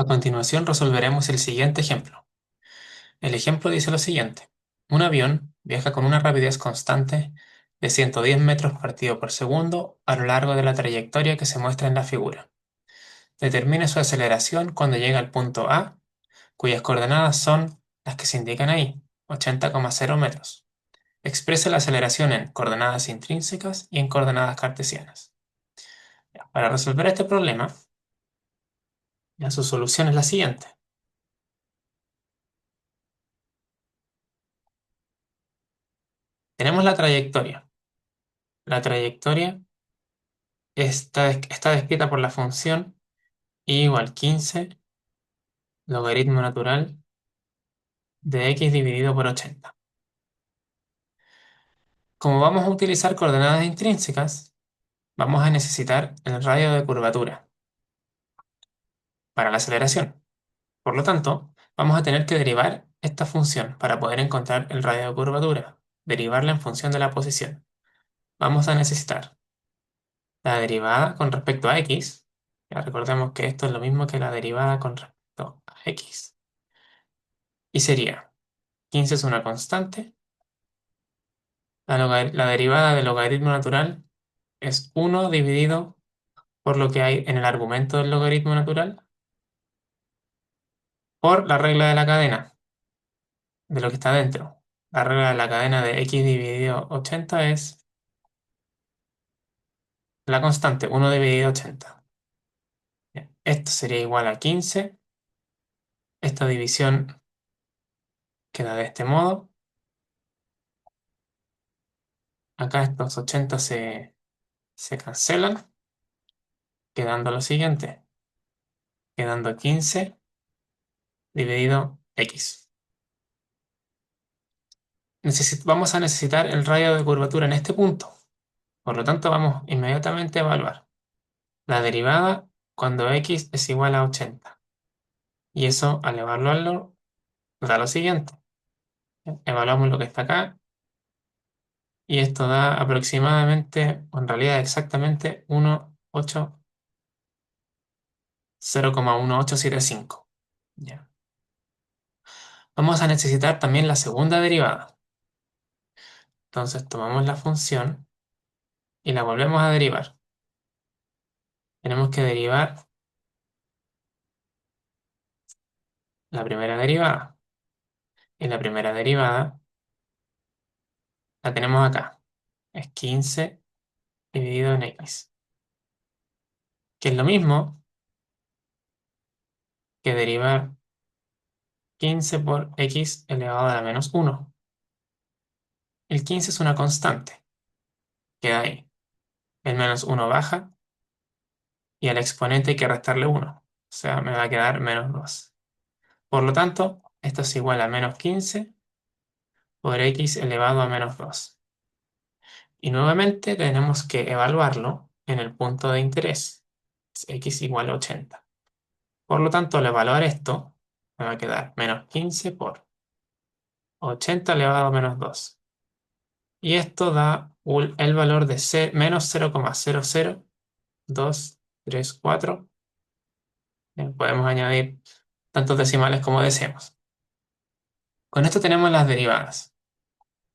A continuación resolveremos el siguiente ejemplo. El ejemplo dice lo siguiente. Un avión viaja con una rapidez constante de 110 metros partido por segundo a lo largo de la trayectoria que se muestra en la figura. Determine su aceleración cuando llega al punto A, cuyas coordenadas son las que se indican ahí, 80,0 metros. Expresa la aceleración en coordenadas intrínsecas y en coordenadas cartesianas. Para resolver este problema, su solución es la siguiente. Tenemos la trayectoria. La trayectoria está descrita por la función y igual 15 logaritmo natural de x dividido por 80. Como vamos a utilizar coordenadas intrínsecas, vamos a necesitar el radio de curvatura para la aceleración. Por lo tanto, vamos a tener que derivar esta función para poder encontrar el radio de curvatura, derivarla en función de la posición. Vamos a necesitar la derivada con respecto a x. Ya recordemos que esto es lo mismo que la derivada con respecto a x. Y sería 15 es una constante. La derivada del logaritmo natural es 1 dividido por lo que hay en el argumento del logaritmo natural por la regla de la cadena de lo que está dentro. La regla de la cadena de x dividido 80 es la constante 1 dividido 80. Bien, esto sería igual a 15. Esta división queda de este modo. Acá estos 80 se cancelan, quedando lo siguiente, quedando 15 dividido x. Vamos a necesitar el radio de curvatura en este punto. Por lo tanto, vamos inmediatamente a evaluar la derivada cuando x es igual a 80. Y eso, al evaluarlo, da lo siguiente. Evaluamos lo que está acá y esto da aproximadamente, o en realidad exactamente, 0,1875. Ya. Vamos a necesitar también la segunda derivada. Entonces tomamos la función y la volvemos a derivar. Tenemos que derivar la primera derivada. Y la primera derivada la tenemos acá. Es 15 dividido en x. Que es lo mismo que derivar 15 por x elevado a la menos 1. El 15 es una constante. Queda ahí. El menos 1 baja y al exponente hay que restarle 1. O sea, me va a quedar menos 2. Por lo tanto, esto es igual a menos 15 por x elevado a menos 2. Y nuevamente tenemos que evaluarlo en el punto de interés. Es x igual a 80. Por lo tanto, al evaluar esto, me va a quedar menos 15 por 80 elevado a menos 2. Y esto da el valor de menos 0,00234. Podemos añadir tantos decimales como deseemos. Con esto tenemos las derivadas.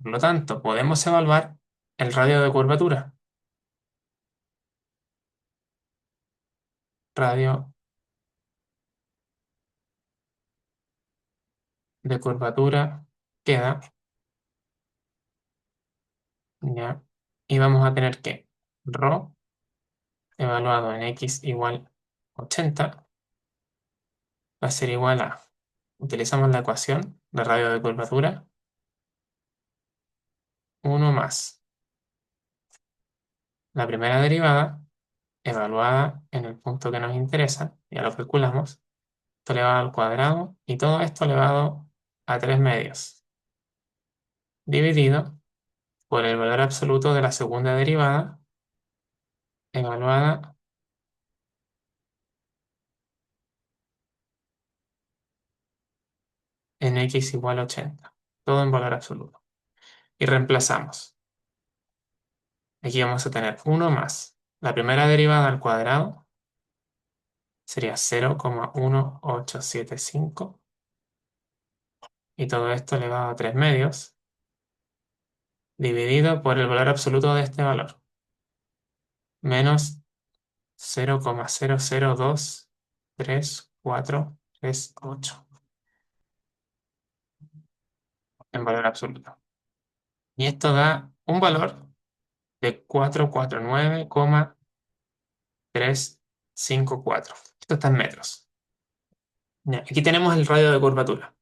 Por lo tanto, podemos evaluar el radio de curvatura. Radio de curvatura queda, ¿ya? Y vamos a tener que ρ evaluado en x igual 80 va a ser igual a, utilizamos la ecuación de radio de curvatura, 1 más la primera derivada evaluada en el punto que nos interesa, ya lo calculamos, esto elevado al cuadrado y todo esto elevado a 3 medios, dividido por el valor absoluto de la segunda derivada evaluada en x igual a 80, todo en valor absoluto. Y reemplazamos. Aquí vamos a tener 1 más la primera derivada al cuadrado sería 0,1875 y todo esto elevado a 3 medios dividido por el valor absoluto de este valor, menos 0,00234338 en valor absoluto. Y esto da un valor de 449,354. Esto está en metros. Ya, aquí tenemos el radio de curvatura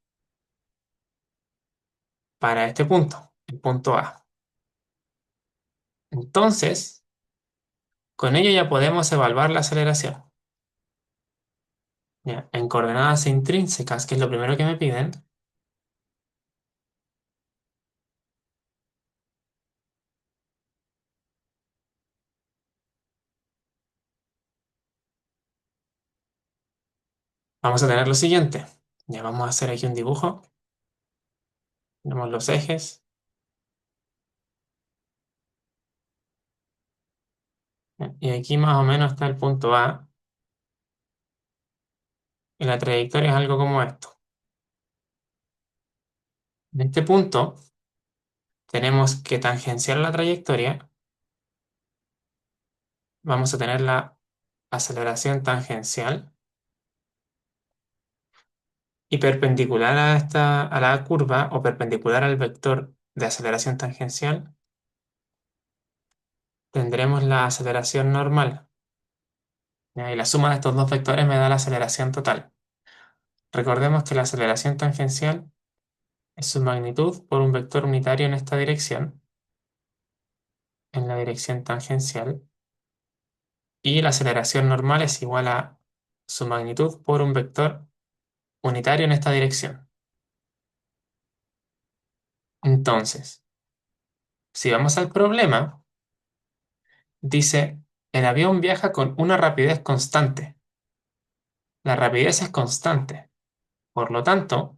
para este punto, el punto A. Entonces, con ello ya podemos evaluar la aceleración. Ya, en coordenadas intrínsecas, que es lo primero que me piden, vamos a tener lo siguiente. Ya vamos a hacer aquí un dibujo. Tenemos los ejes. Y aquí más o menos está el punto A. Y la trayectoria es algo como esto. En este punto tenemos que tangenciar la trayectoria. Vamos a tener la aceleración tangencial. Y perpendicular a la curva o perpendicular al vector de aceleración tangencial, tendremos la aceleración normal. ¿Ya? Y la suma de estos dos vectores me da la aceleración total. Recordemos que la aceleración tangencial es su magnitud por un vector unitario en esta dirección, en la dirección tangencial, y la aceleración normal es igual a su magnitud por un vector unitario en esta dirección. Entonces, si vamos al problema, dice, el avión viaja con una rapidez constante. La rapidez es constante. Por lo tanto,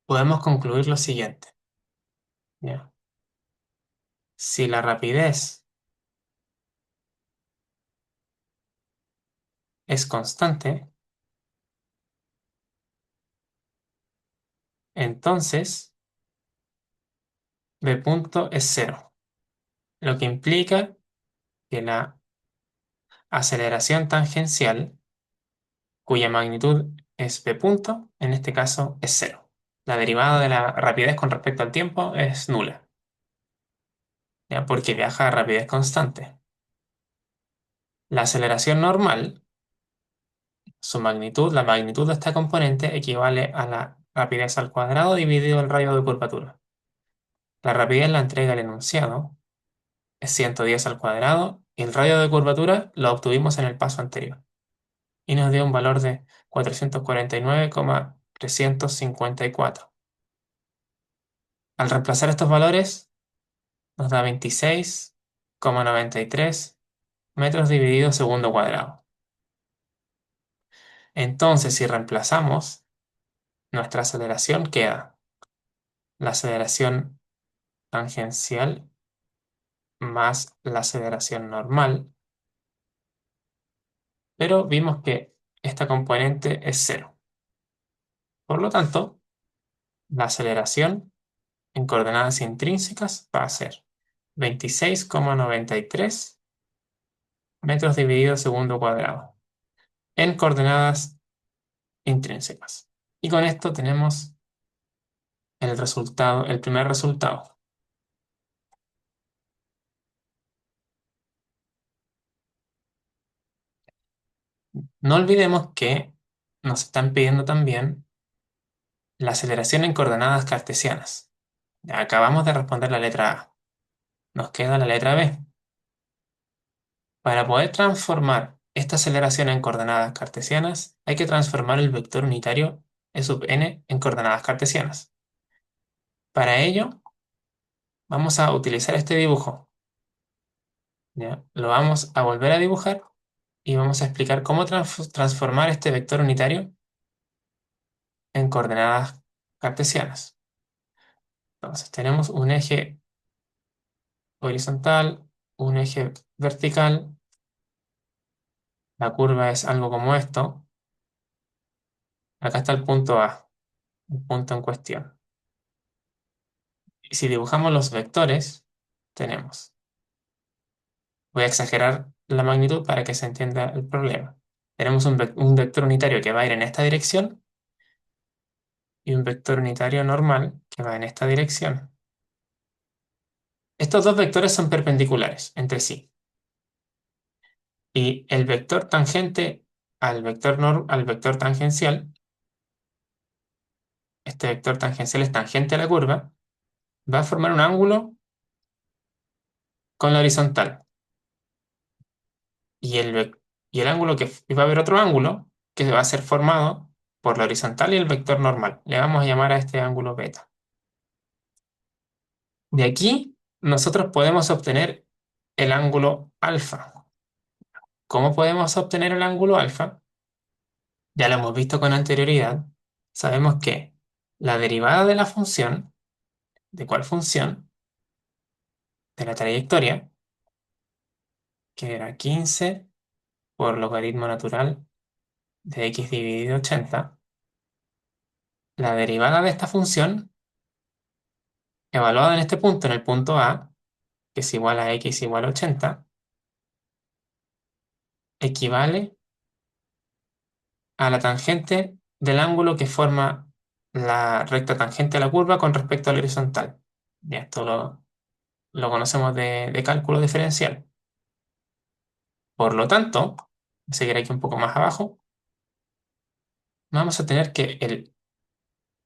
podemos concluir lo siguiente. ¿Ya? Si la rapidez es constante, entonces B punto es cero, lo que implica que la aceleración tangencial, cuya magnitud es B punto, en este caso es cero. La derivada de la rapidez con respecto al tiempo es nula, ¿ya? Porque viaja a rapidez constante. La aceleración normal, su magnitud, la magnitud de esta componente equivale a la rapidez al cuadrado dividido el radio de curvatura. La rapidez la entrega el enunciado, es 110 al cuadrado, y el radio de curvatura lo obtuvimos en el paso anterior. Y nos dio un valor de 449,354. Al reemplazar estos valores, nos da 26,93 metros dividido segundo cuadrado. Entonces, si reemplazamos, nuestra aceleración queda la aceleración tangencial más la aceleración normal, pero vimos que esta componente es cero. Por lo tanto, la aceleración en coordenadas intrínsecas va a ser 26,93 metros dividido segundo cuadrado en coordenadas intrínsecas. Y con esto tenemos el resultado, el primer resultado. No olvidemos que nos están pidiendo también la aceleración en coordenadas cartesianas. Ya acabamos de responder la letra A. Nos queda la letra B. Para poder transformar esta aceleración en coordenadas cartesianas, hay que transformar el vector unitario E sub n en coordenadas cartesianas. Para ello, vamos a utilizar este dibujo. ¿Ya? Lo vamos a volver a dibujar y vamos a explicar cómo transformar este vector unitario en coordenadas cartesianas. Entonces, tenemos un eje horizontal, un eje vertical La curva es algo como esto. Acá está el punto A, el punto en cuestión. Y si dibujamos los vectores, tenemos. Voy a exagerar la magnitud para que se entienda el problema. Tenemos un vector unitario que va a ir en esta dirección y un vector unitario normal que va en esta dirección. Estos dos vectores son perpendiculares entre sí. Y el vector tangente al vector tangencial, este vector tangencial es tangente a la curva, va a formar un ángulo con la horizontal. Y el ángulo y va a haber otro ángulo que va a ser formado por la horizontal y el vector normal. Le vamos a llamar a este ángulo beta. De aquí nosotros podemos obtener el ángulo alfa. ¿Cómo podemos obtener el ángulo alfa? Ya lo hemos visto con anterioridad. Sabemos que la derivada de la función, ¿de cuál función? De la trayectoria, que era 15 por logaritmo natural de x dividido 80. La derivada de esta función, evaluada en este punto, en el punto A, que es igual a x igual a 80, equivale a la tangente del ángulo que forma la recta tangente a la curva con respecto a la horizontal. Ya, esto lo conocemos de cálculo diferencial. Por lo tanto, seguir aquí un poco más abajo, vamos a tener que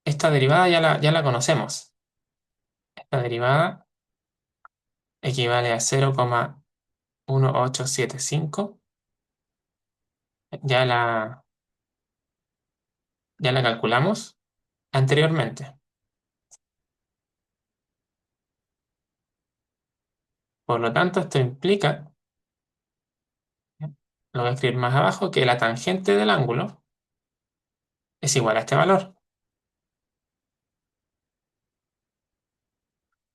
esta derivada ya la conocemos. Esta derivada equivale a 0,1875. Ya la, ya la calculamos anteriormente. Por lo tanto, esto implica, lo voy a escribir más abajo, que la tangente del ángulo es igual a este valor.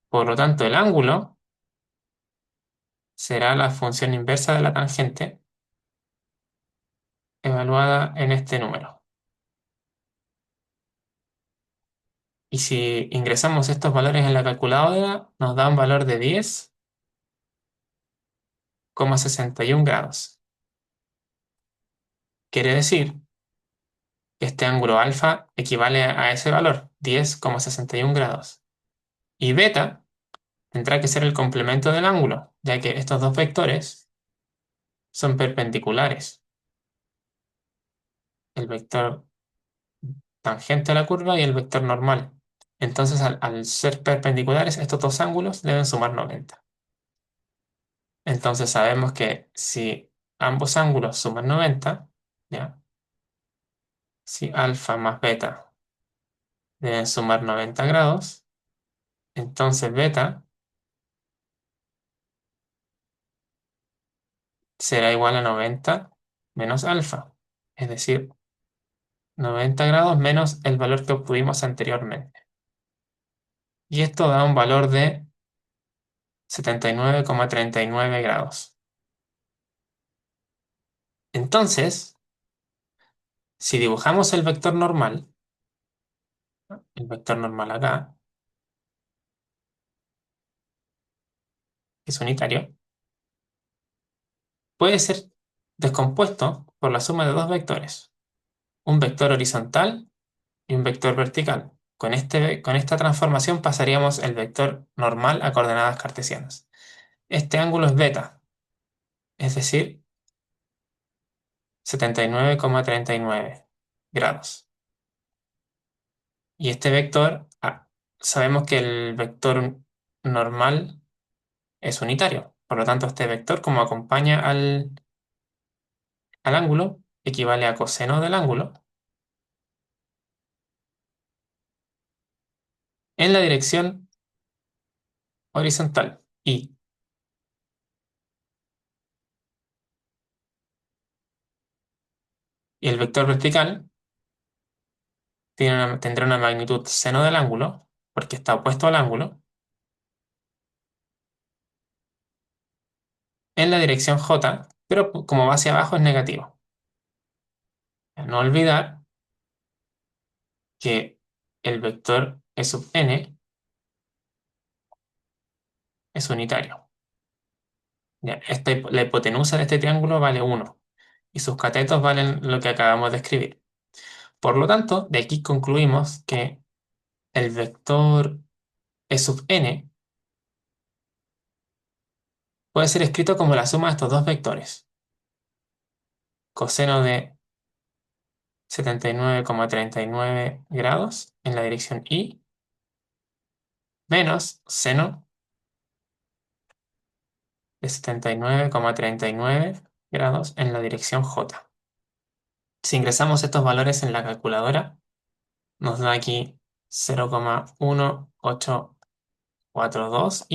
Por lo tanto, el ángulo será la función inversa de la tangente evaluada en este número. Y si ingresamos estos valores en la calculadora, nos da un valor de 10,61 grados. Quiere decir que este ángulo alfa equivale a ese valor, 10,61 grados. Y beta tendrá que ser el complemento del ángulo, ya que estos dos vectores son perpendiculares. El vector tangente a la curva y el vector normal. Entonces, al ser perpendiculares, estos dos ángulos deben sumar 90. Entonces sabemos que si ambos ángulos suman 90, ¿ya? Si alfa más beta deben sumar 90 grados, entonces beta será igual a 90 menos alfa, es decir, 90 grados menos el valor que obtuvimos anteriormente. Y esto da un valor de 79,39 grados. Entonces, si dibujamos el vector normal acá, que es unitario, puede ser descompuesto por la suma de dos vectores, un vector horizontal y un vector vertical. Con esta transformación pasaríamos el vector normal a coordenadas cartesianas. Este ángulo es beta, es decir, 79,39 grados. Y este vector, sabemos que el vector normal es unitario. Por lo tanto, este vector, como acompaña al ángulo, equivale a coseno del ángulo en la dirección horizontal. Y el vector vertical tendrá una magnitud seno del ángulo, porque está opuesto al ángulo, en la dirección J pero como va hacia abajo es negativo. No olvidar que el vector E sub n es unitario. Ya, la hipotenusa de este triángulo vale 1 y sus catetos valen lo que acabamos de escribir. Por lo tanto, de aquí concluimos que el vector E sub n puede ser escrito como la suma de estos dos vectores. Coseno de 79,39 grados en la dirección y menos seno de 79,39 grados en la dirección j. Si ingresamos estos valores en la calculadora, nos da aquí 0,1842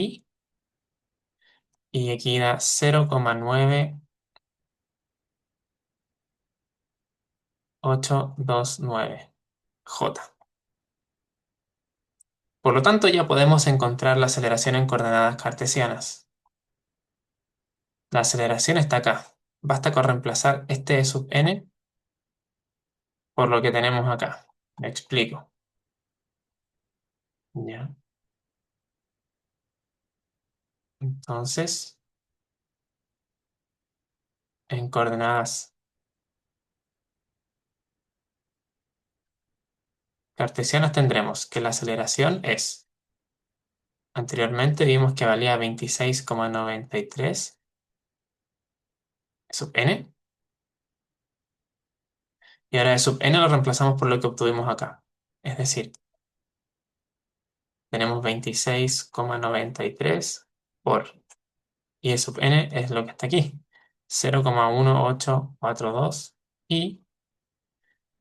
y aquí da 0,9829j. Por lo tanto, ya podemos encontrar la aceleración en coordenadas cartesianas. La aceleración está acá. Basta con reemplazar este E sub n por lo que tenemos acá. Me explico. Ya. Entonces, en coordenadas cartesianas tendremos que la aceleración es, anteriormente vimos que valía 26,93 sub n, y ahora E sub n lo reemplazamos por lo que obtuvimos acá. Es decir, tenemos 26,93 por, y E sub n es lo que está aquí, 0,1842 y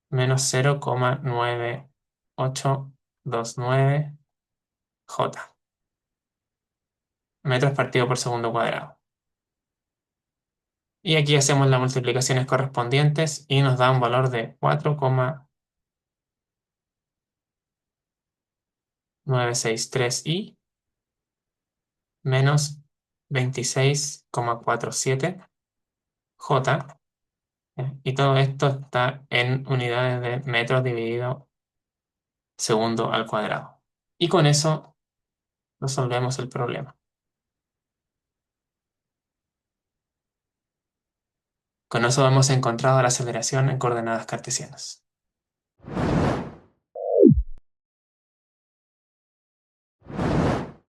menos 0,9829j, metros partido por segundo cuadrado. Y aquí hacemos las multiplicaciones correspondientes y nos da un valor de 4,963 y menos 26,47j. Y todo esto está en unidades de metros dividido segundo al cuadrado. Y con eso resolvemos el problema. Con eso hemos encontrado la aceleración en coordenadas cartesianas.